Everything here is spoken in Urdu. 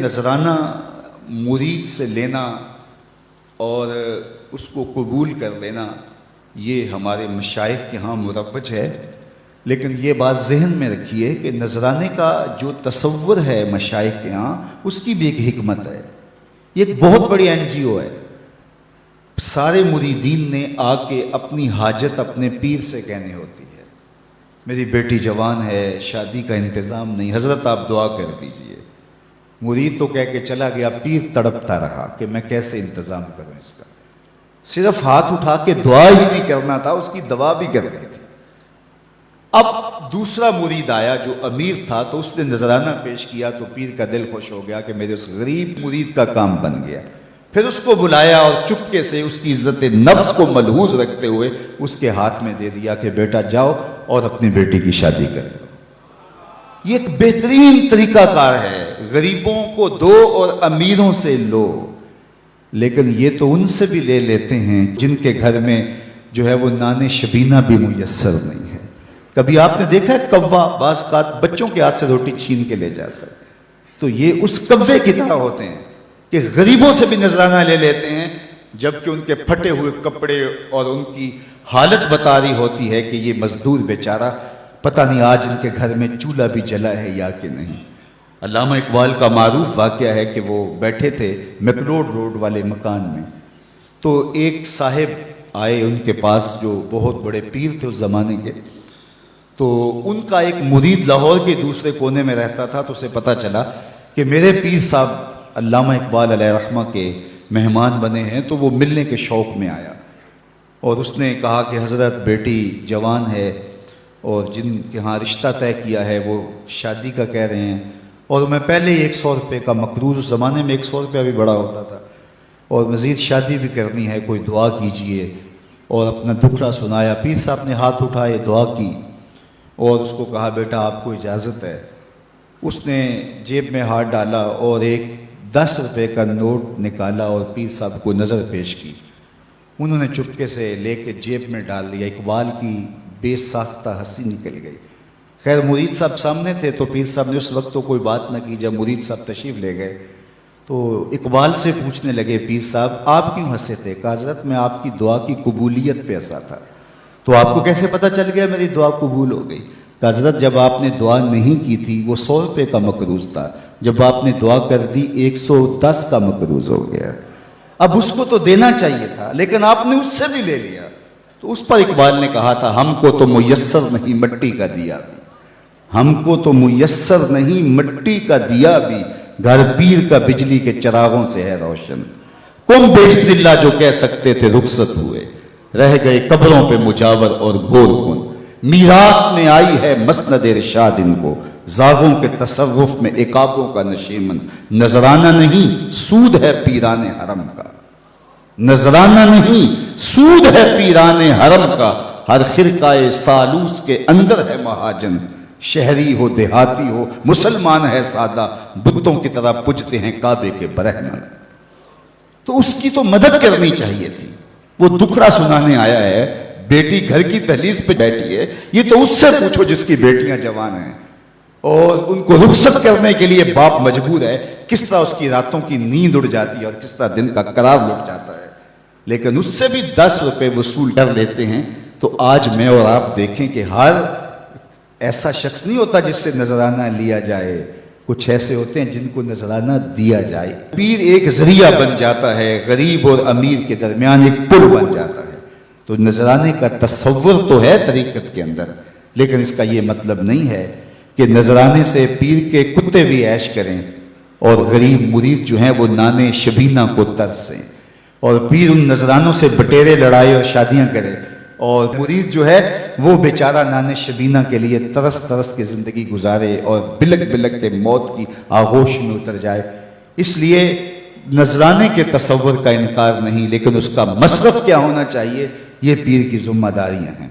نذرانہ مرید سے لینا اور اس کو قبول کر لینا یہ ہمارے مشائخ کے ہاں مروج ہے، لیکن یہ بات ذہن میں رکھیے کہ نذرانے کا جو تصور ہے مشائخ کے ہاں اس کی بھی ایک حکمت ہے۔ یہ ایک بہت بڑی NGO ہے۔ سارے مریدین نے آ کے اپنی حاجت اپنے پیر سے کہنی ہوتی ہے، میری بیٹی جوان ہے، شادی کا انتظام نہیں، حضرت آپ دعا کر دیجئے۔ مرید تو کہہ کے چلا گیا، پیر تڑپتا رہا کہ میں کیسے انتظام کروں اس کا۔ صرف ہاتھ اٹھا کے دعا ہی نہیں کرنا تھا، اس کی دوا بھی کرنی تھی۔ اب دوسرا مرید آیا جو امیر تھا، تو اس نے نذرانہ پیش کیا تو پیر کا دل خوش ہو گیا کہ میرے اس غریب مرید کا کام بن گیا۔ پھر اس کو بلایا اور چپکے سے اس کی عزت نفس کو ملحوظ رکھتے ہوئے اس کے ہاتھ میں دے دیا کہ بیٹا جاؤ اور اپنی بیٹی کی شادی کر لو۔ یہ ایک بہترین طریقہ کار ہے، غریبوں کو دو اور امیروں سے لو، لیکن یہ تو ان سے بھی لے لیتے ہیں جن کے گھر میں جو ہے وہ نان شبینہ بھی میسر نہیں ہے۔ کبھی آپ نے دیکھا ہے کوا بعض اوقات بچوں کے ہاتھ سے روٹی چھین کے لے جاتا ہے، تو یہ اس کوے کی طرح ہوتے ہیں کہ غریبوں سے بھی نذرانہ لے لیتے ہیں، جبکہ ان کے پھٹے ہوئے کپڑے اور ان کی حالت بتا رہی ہوتی ہے کہ یہ مزدور بیچارہ پتہ نہیں آج ان کے گھر میں چولہا بھی جلا ہے یا کہ نہیں۔ علامہ اقبال کا معروف واقعہ ہے کہ وہ بیٹھے تھے میکلوڈ روڈ والے مکان میں، تو ایک صاحب آئے ان کے پاس جو بہت بڑے پیر تھے اس زمانے کے، تو ان کا ایک مرید لاہور کے دوسرے کونے میں رہتا تھا، تو اسے پتہ چلا کہ میرے پیر صاحب علامہ اقبال علیہ رحمہ کے مہمان بنے ہیں، تو وہ ملنے کے شوق میں آیا اور اس نے کہا کہ حضرت بیٹی جوان ہے اور جن کے ہاں رشتہ طے کیا ہے وہ شادی کا کہہ رہے ہیں، اور میں پہلے ہی 100 روپے کا مقروض، اس زمانے میں 100 روپیہ بھی بڑا ہوتا تھا، اور مزید شادی بھی کرنی ہے، کوئی دعا کیجئے، اور اپنا دکھڑا سنایا۔ پیر صاحب نے ہاتھ اٹھائے، دعا کی اور اس کو کہا بیٹا آپ کو اجازت ہے۔ اس نے جیب میں ہاتھ ڈالا اور ایک 10 روپے کا نوٹ نکالا اور پیر صاحب کو نظر پیش کی۔ انہوں نے چپکے سے لے کے جیب میں ڈال دیا۔ اقبال کی بے ساختہ ہنسی نکل گئی۔ خیر مرید صاحب سامنے تھے تو پیر صاحب نے اس وقت تو کوئی بات نہ کی۔ جب مرید صاحب تشریف لے گئے تو اقبال سے پوچھنے لگے پیر صاحب آپ کیوں ہنسے تھے؟ کہا حضرت میں آپ کی دعا کی قبولیت پہ ہنسا تھا۔ تو آپ کو کیسے پتہ چل گیا میری دعا قبول ہو گئی؟ کہا حضرت جب آپ نے دعا نہیں کی تھی وہ 100 روپے کا مقروض تھا، جب آپ نے دعا کر دی 110 کا مقروض ہو گیا۔ اب اس کو تو دینا چاہیے تھا لیکن آپ نے اس سے بھی لے لیا۔ تو اس پر اقبال نے کہا تھا ہم کو تو میسر نہیں مٹی کا دیا بھی، ہم کو تو میسر نہیں مٹی کا دیا بھی، گھر پیر کا بجلی کے چراغوں سے ہے روشن۔ کم بیشت اللہ جو کہہ سکتے تھے رخصت ہوئے، رہ گئے قبروں پہ مجاور اور گول کن۔ میراث میں آئی ہے مسند ارشاد ان کو، زاغوں کے تصرف میں عقابوں کا نشیمن۔ نذرانہ نہیں سود ہے پیران حرم کا، نذرانہ نہیں سود ہے پیران حرم کا، ہر خرقہ سالوس کے اندر ہے مہاجن۔ شہری ہو دیہاتی ہو مسلمان ہے سادہ، بتوں کی طرح پجتے ہیں کعبے کے برہمن۔ تو اس کی تو مدد کرنی چاہیے تھی۔ وہ دکھڑا سنانے آیا ہے، بیٹی گھر کی دہلیز پہ بیٹھی ہے، یہ تو اس سے پوچھو جس کی بیٹیاں جوان ہیں اور ان کو رخصت کرنے کے لیے باپ مجبور ہے، کس طرح اس کی راتوں کی نیند اڑ جاتی ہے اور کس طرح دن کا قرار لٹ جاتا ہے، لیکن اس سے بھی 10 روپے وصول کر لیتے ہیں۔ تو آج میں اور آپ دیکھیں کہ ہر ایسا شخص نہیں ہوتا جس سے نذرانہ لیا جائے، کچھ ایسے ہوتے ہیں جن کو نذرانہ دیا جائے۔ پیر ایک ذریعہ بن جاتا ہے، غریب اور امیر کے درمیان ایک پل بن جاتا ہے۔ تو نذرانے کا تصور تو ہے طریقت کے اندر، لیکن اس کا یہ مطلب نہیں ہے کہ نذرانے سے پیر کے کتے بھی عیش کریں اور غریب مرید جو ہیں وہ نان شبینہ کو ترسیں، اور پیر ان نذرانوں سے بٹیرے لڑائے اور شادیاں کرے، اور مرید جو ہے وہ بیچارہ نان شبینہ کے لیے ترس ترس کے زندگی گزارے اور بلک بلک کے موت کی آغوش میں اتر جائے۔ اس لیے نذرانے کے تصور کا انکار نہیں، لیکن اس کا مصرف کیا ہونا چاہیے یہ پیر کی ذمہ داریاں ہیں۔